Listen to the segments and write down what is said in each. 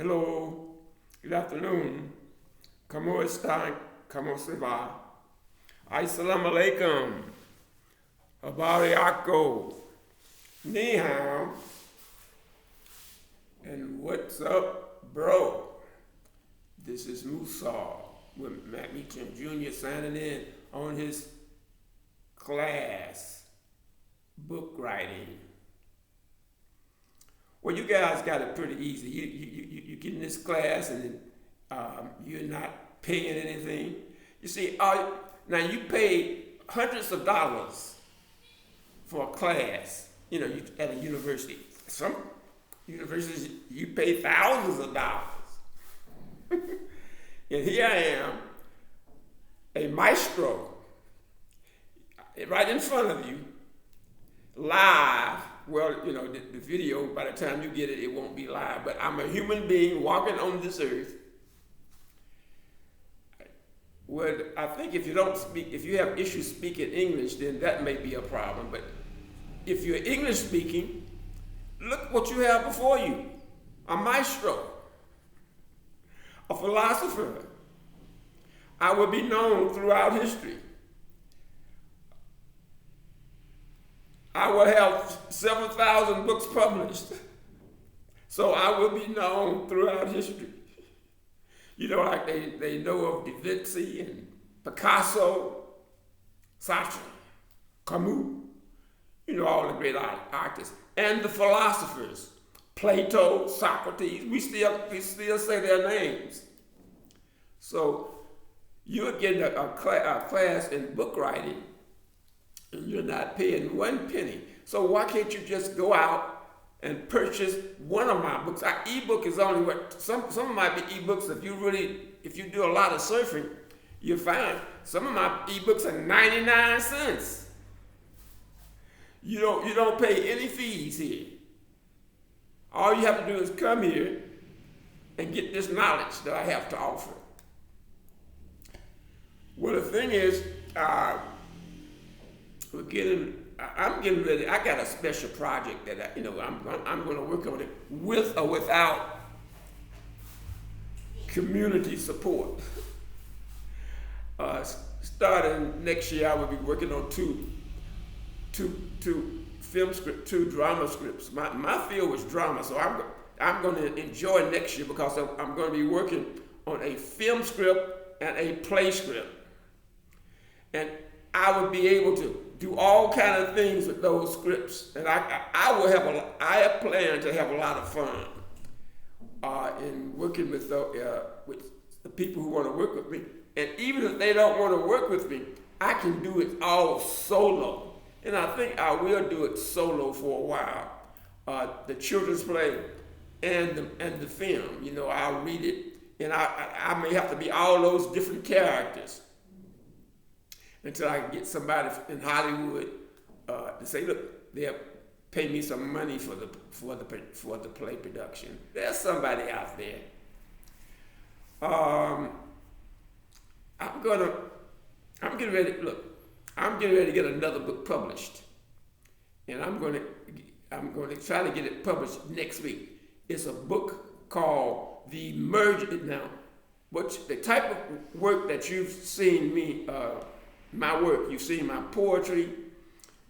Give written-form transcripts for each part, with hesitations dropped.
Hello, good afternoon. ¿Cómo están? ¿Cómo se va? Assalamu alaikum. Habariako. Ni hao. And what's up, bro? This is Musa with Matt Meacham Jr. signing in on his class, book writing. Well, you guys got it pretty easy. You get in this class and you're not paying anything. You see, now you pay hundreds of dollars for a class, at a university. Some universities, you pay thousands of dollars. And here I am, a maestro, right in front of you, live. Well, the video, by the time you get it, it won't be live, but I'm a human being walking on this earth. Well, I think if you have issues speaking English, then that may be a problem. But if you're English speaking, look what you have before you. A maestro, a philosopher. I will be known throughout history. I will have several thousand books published. So I will be known throughout history. Like they know of Da Vinci and Picasso, Sartre, Camus, all the great artists. And the philosophers, Plato, Socrates, we still say their names. So you're getting a class in book writing, and you're not paying one penny. So why can't you just go out and purchase one of my books? Our ebook is only what some of my ebooks. If you do a lot of surfing, you find some of my ebooks are 99 cents. You don't pay any fees here. All you have to do is come here and get this knowledge that I have to offer. Well, the thing is, I'm getting ready. I got a special project that I'm going to work on it with or without community support. Starting next year, I will be working on two film script, two drama scripts. My field was drama, so I'm going to enjoy next year because I'm going to be working on a film script and a play script, and I would be able to do all kind of things with those scripts, and I plan to have a lot of fun in working with the people who want to work with me. And even if they don't want to work with me, I can do it all solo, and I think I will do it solo for a while. The children's play and the film, I'll read it, and I may have to be all those different characters until I can get somebody in Hollywood to say, look, they'll pay me some money for the play production. There's somebody out there. I'm getting ready to get another book published, and I'm going to try to get it published next week. It's a book called The Emergence. Now, the type of work that you've seen me. My work, you've seen my poetry,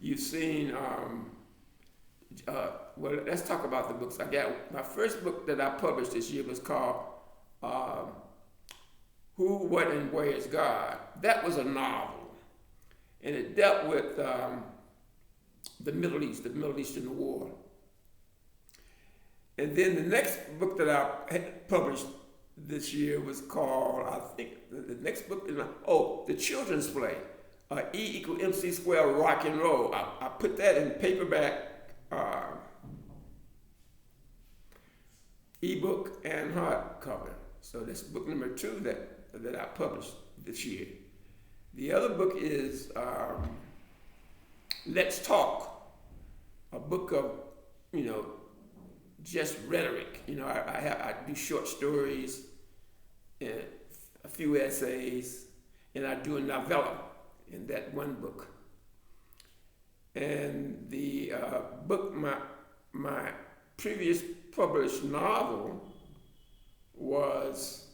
you've seen, let's talk about the books. I got my first book that I published this year was called Who, What, and Where is God? That was a novel, and it dealt with the Middle East, the Middle Eastern War. And then the next book that I published this year was called, I think, the next book is, The Children's Play, E=MC² Rock and Roll. I put that in paperback, ebook, and hardcover. So that's book number 2 that I published this year. The other book is Let's Talk, a book of, just rhetoric. I do short stories, and a few essays, and I do a novella in that one book. And the book, my previous published novel was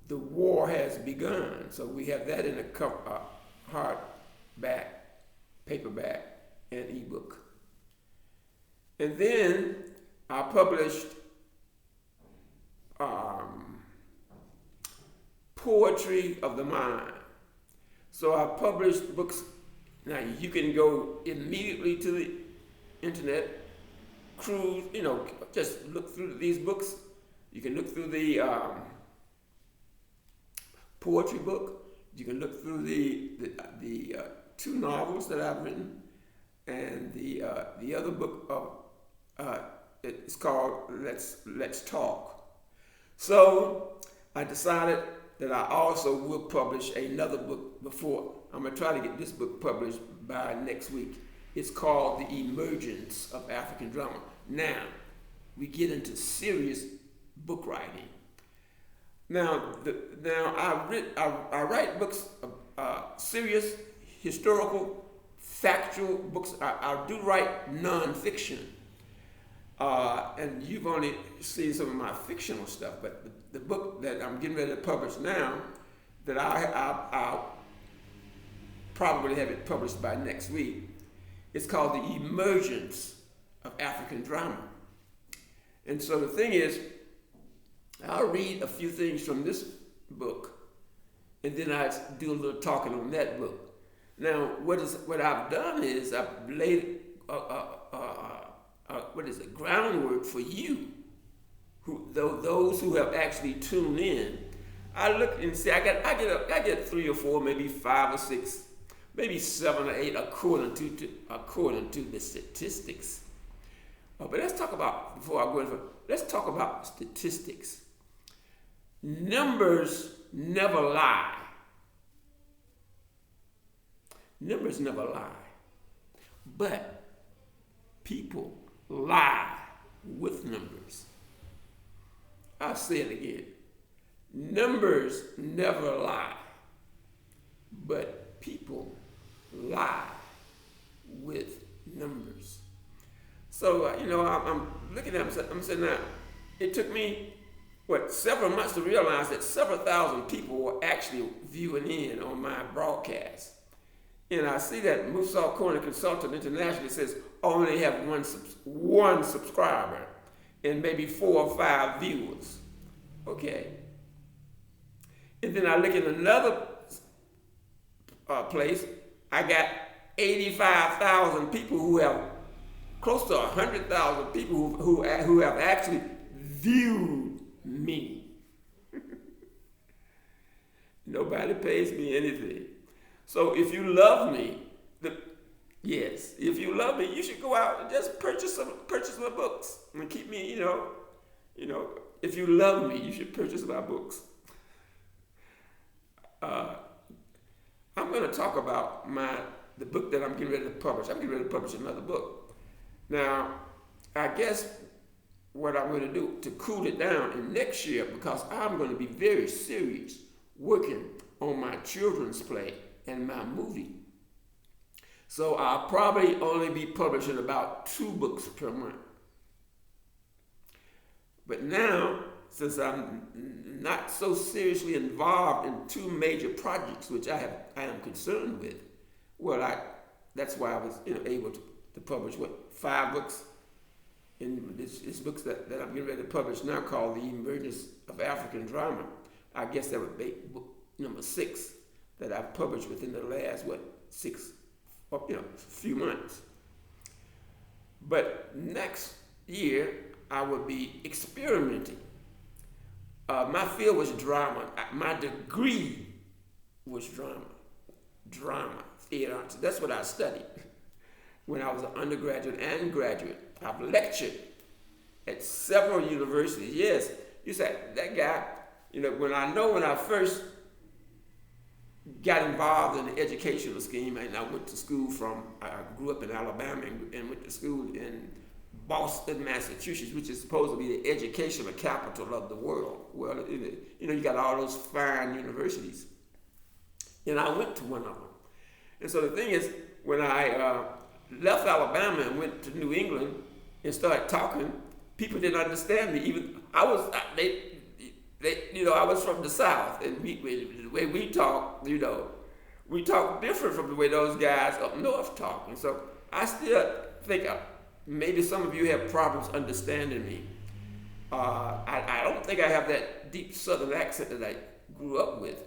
The War Has Begun. So we have that in a hardback, paperback, and ebook. And then I published Poetry of the Mind. So I published books. Now you can go immediately to the internet, cruise, just look through these books. You can look through the poetry book. You can look through the two novels that I've written, and the other book it's called Let's Talk. So I decided that I also will publish another book before. I'm gonna try to get this book published by next week. It's called The Emergence of African Drama. Now, we get into serious book writing. Now I write books, serious, historical, factual books. I do write nonfiction. And you've only seen some of my fictional stuff, but the book that I'm getting ready to publish now, that I'll probably have it published by next week, it's called The Emergence of African Drama. And so the thing is, I'll read a few things from this book, and then I do a little talking on that book. Now, what I've done is I've laid groundwork for you, those who have actually tuned in. I look and see, I get 3 or 4, maybe 5 or 6, maybe 7 or 8, according to the statistics. But let's talk about, before I go into, let's talk about statistics. Numbers never lie. Numbers never lie. But people lie with numbers. I'll say it again. Numbers never lie, but people lie with numbers. So, I'm looking at them, I'm saying, now, it took me, several months to realize that several thousand people were actually viewing in on my broadcast. And I see that Musa Corner Consultant International says only have one subscriber and maybe 4 or 5 viewers. Okay. And then I look at another place. I got 85,000 people who have close to 100,000 people who have actually viewed me. Nobody pays me anything. So if you love me, if you love me, you should go out and just purchase my books and keep me, if you love me, you should purchase my books. I'm going to talk about the book that I'm getting ready to publish. I'm getting ready to publish another book. Now, I guess what I'm going to do to cool it down in next year, because I'm going to be very serious working on my children's play and my movie. So I'll probably only be publishing about 2 books per month. But now, since I'm not so seriously involved in 2 major projects, which I am concerned with, that's why I was able to publish 5 books. And this books that I'm getting ready to publish now, called The Emergence of African Drama. I guess that would be book number 6 that I've published within the last few months. But next year I will be experimenting. My field was drama. My degree was drama, theater. That's what I studied when I was an undergraduate and graduate. I've lectured at several universities. Yes, you said that guy. When I first got involved in the educational scheme, and I went to school I grew up in Alabama and went to school in Boston, Massachusetts, which is supposed to be the educational capital of the world. Well, you got all those fine universities. And I went to one of them. And so the thing is, when I left Alabama and went to New England and started talking people didn't understand me. Even I was, I was from the South, and the way we talk, we talk different from the way those guys up north talk. And so I still think maybe some of you have problems understanding me. I don't think I have that deep Southern accent that I grew up with.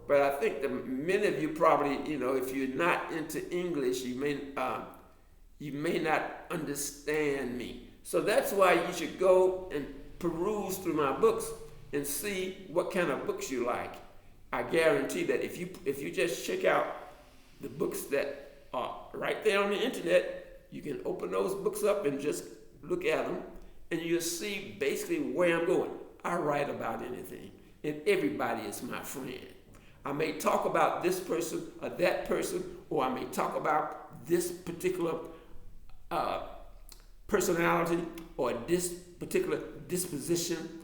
But I think that many of you probably, if you're not into English, you may not understand me. So that's why you should go and peruse through my books and see what kind of books you like. I guarantee that if you just check out the books that are right there on the internet, you can open those books up and just look at them, and you'll see basically where I'm going. I write about anything, and everybody is my friend. I may talk about this person or that person, or I may talk about this particular personality or this particular disposition,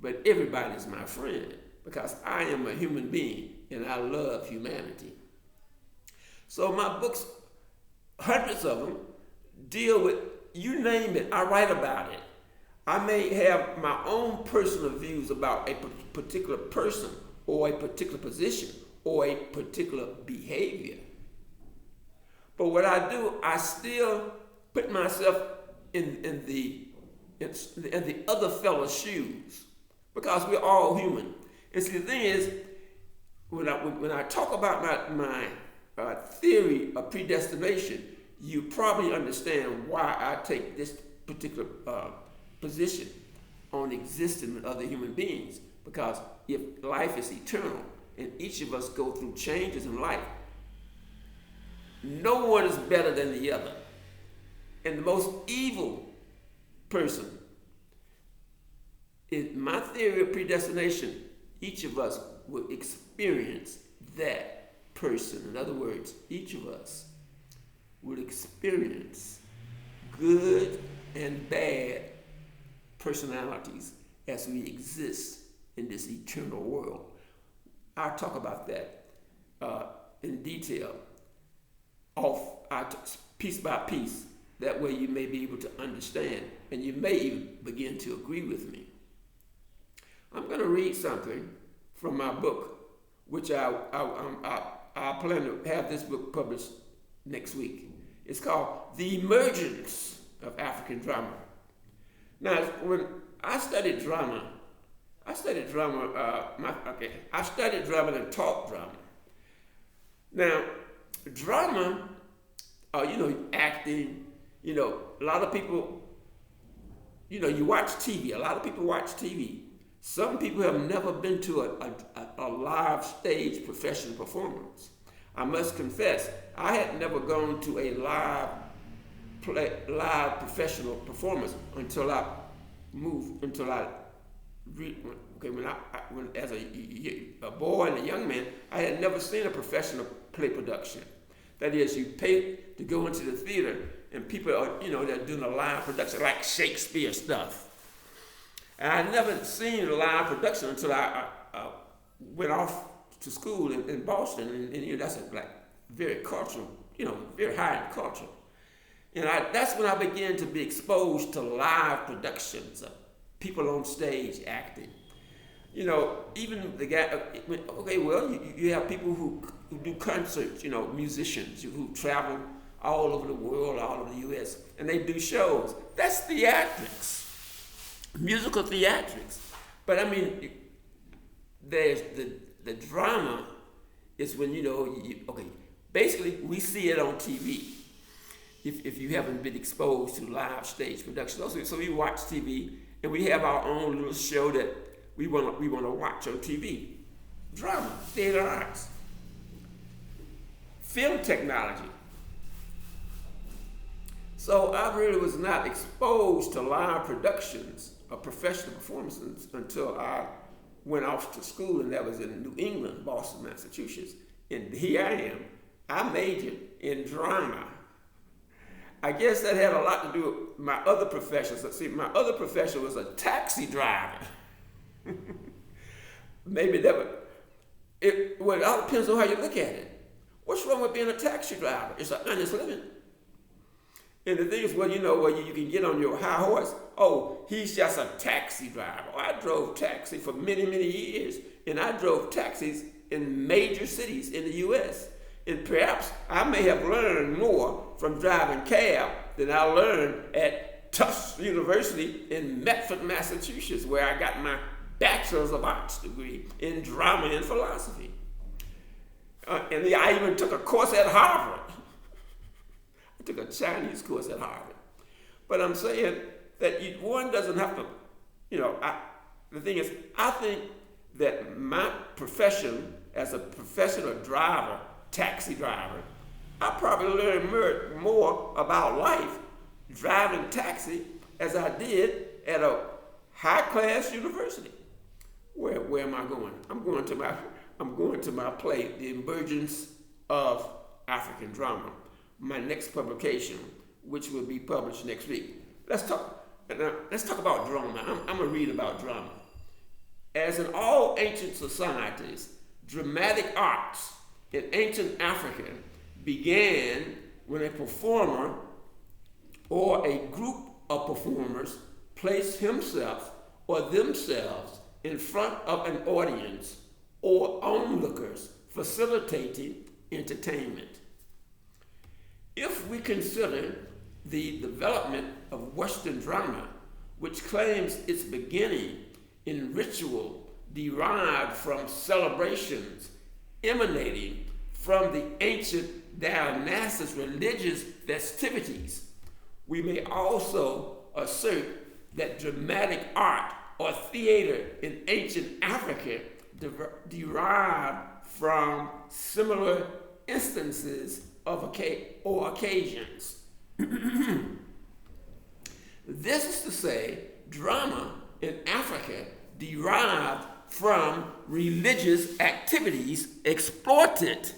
but everybody is my friend because I am a human being and I love humanity. So my books, hundreds of them, deal with, you name it, I write about it. I may have my own personal views about a particular person or a particular position or a particular behavior. But what I do, I still put myself in the other fellow's shoes because we're all human. And see, the thing is, when I talk about my theory of predestination, you probably understand why I take this particular position on existing with other human beings. Because if life is eternal and each of us go through changes in life, no one is better than the other. And the most evil person, in my theory of predestination, each of us will experience that person. In other words, each of us will experience good and bad personalities as we exist in this eternal world. I'll talk about that in detail, piece by piece. That way you may be able to understand, and you may even begin to agree with me. I'm going to read something from my book, which I plan to have this book published next week. It's called The Emergence of African Drama. Now, when I studied drama and taught drama. Now, drama, acting, a lot of people, you watch TV. A lot of people watch TV. Some people have never been to a live stage professional performance. I must confess, I had never gone to a live professional performance until I as a boy and a young man, I had never seen a professional play production. That is, you pay to go into the theater, and people are, they're doing a live production like Shakespeare stuff. And I'd never seen a live production until I went off to school in Boston, and that's very cultural, very high in culture. And that's when I began to be exposed to live productions of people on stage acting. Even the guy, you have people who do concerts, musicians who travel all over the world, all over the U.S., and they do shows. That's theatrics, musical theatrics. But there's the drama is when, basically we see it on TV. If you haven't been exposed to live stage productions. So we watch TV, and we have our own little show that we want to watch on TV. Drama, theater arts, film technology. So I really was not exposed to live productions of professional performances until I went off to school, and that was in New England, Boston, Massachusetts. And here I am. I majored in drama. I guess that had a lot to do with my other professions. See, my other profession was a taxi driver. Maybe that would, it all depends on how you look at it. What's wrong with being a taxi driver? It's an honest living. And the thing is, well, where you can get on your high horse. Oh, he's just a taxi driver. Oh, I drove taxi for many, many years, and I drove taxis in major cities in the U.S. And perhaps I may have learned more from driving cab than I learned at Tufts University in Medford, Massachusetts, where I got my Bachelor's of Arts degree in drama and philosophy. And I even took a course at Harvard. I took a Chinese course at Harvard. But I'm saying that one doesn't have to, the thing is, I think that my profession as a professional driver, taxi driver, I probably learned more about life driving taxi as I did at a high-class university. Where am I going? I'm going to my play, The Emergence of African Drama, my next publication, which will be published next week. Let's talk about drama. I'm gonna read about drama. As in all ancient societies, dramatic arts in ancient Africa began when a performer or a group of performers placed himself or themselves in front of an audience or onlookers, facilitating entertainment. If we consider the development of Western drama, which claims its beginning in ritual derived from celebrations emanating from the ancient Dionysus religious festivities, we may also assert that dramatic art or theater in ancient Africa derived from similar instances of occasions. This is to say, drama in Africa derived from religious activities exploited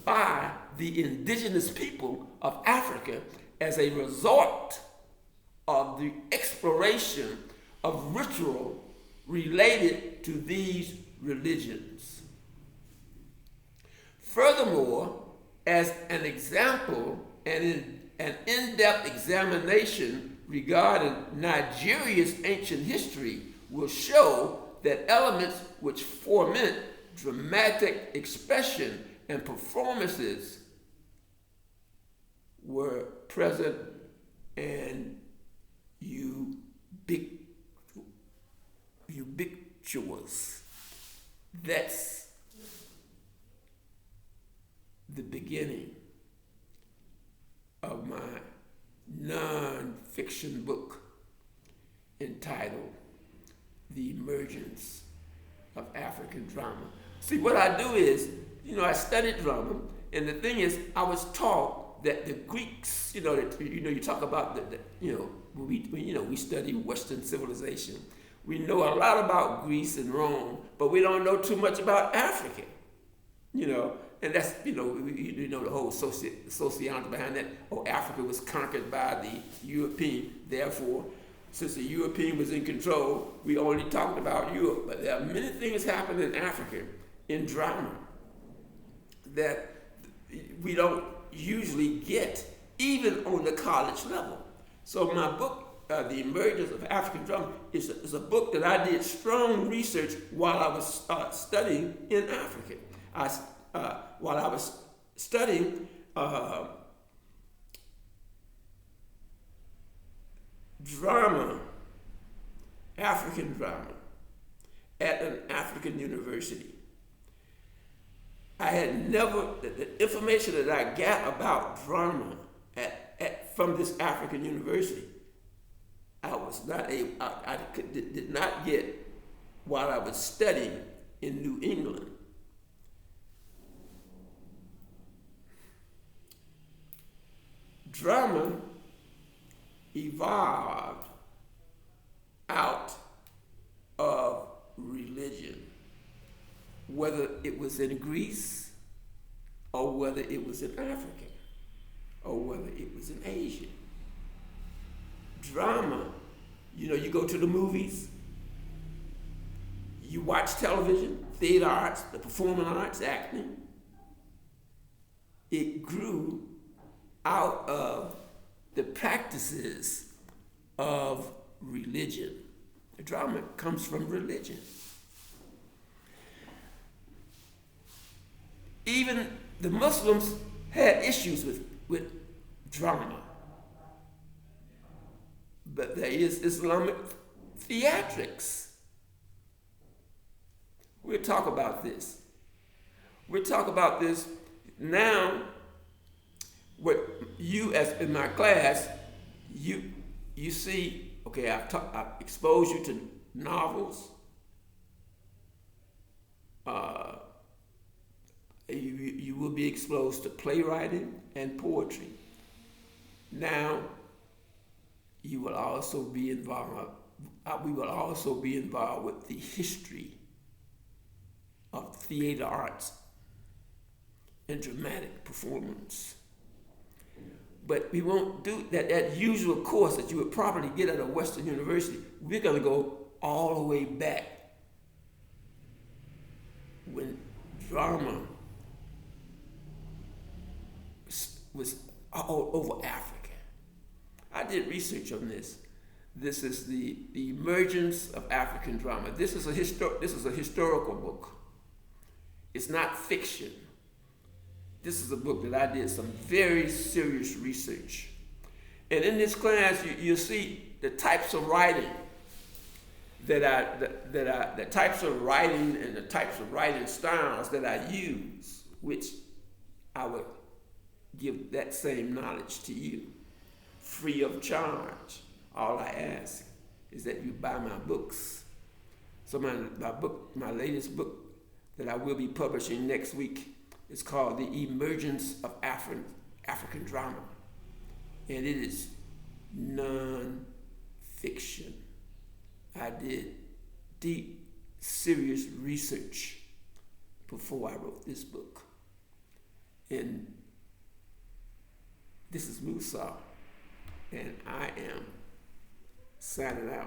by the indigenous people of Africa as a result of the exploration of ritual related to these religions. Furthermore, as an example and an in-depth examination regarding Nigeria's ancient history will show that elements which foment dramatic expression and performances were present and ubiquitous. That's the beginning of my non-fiction book entitled The Emergence of African Drama. See, what I do is, I studied drama, and the thing is, I was taught that the Greeks, you talk about when we study Western civilization, we know a lot about Greece and Rome, but we don't know too much about Africa, and that's, the whole sociology behind that. Oh, Africa was conquered by the European, therefore, since the European was in control, we only talked about Europe. But there are many things happening in Africa in drama that we don't usually get, even on the college level. So my book, The Emergence of African Drama, is a book that I did strong research while I was studying in Africa. While I was studying drama, African drama, at an African university. I had never, the information that I got about drama from this African university, I was not able, did not get while I was studying in New England. Drama evolved out of religion, whether it was in Greece or whether it was in Africa or whether it was in Asia. Drama, you go to the movies, you watch television, theater arts, the performing arts, acting. It grew out of the practices of religion. The drama comes from religion. Even the Muslims had issues with drama. But there is Islamic theatrics. We'll talk about this. We'll talk about this now. What you, as in my class, you see, okay, I've exposed you to novels. You will be exposed to playwriting and poetry. Now, you will also be involved. We will also be involved with the history of theater arts and dramatic performance. But we won't do that usual course that you would probably get at a Western university. We're going to go all the way back when drama was all over Africa. I did research on this. This is the Emergence of African Drama. This is a historical book. It's not fiction. This is a book that I did some very serious research. And in this class, you'll see the types of writing the types of writing and the types of writing styles that I use, which I would give that same knowledge to you, free of charge. All I ask is that you buy my books. So my latest book that I will be publishing next week is called The Emergence of African Drama. And it is non-fiction. I did deep, serious research before I wrote this book. And this is Musa, and I am signing out.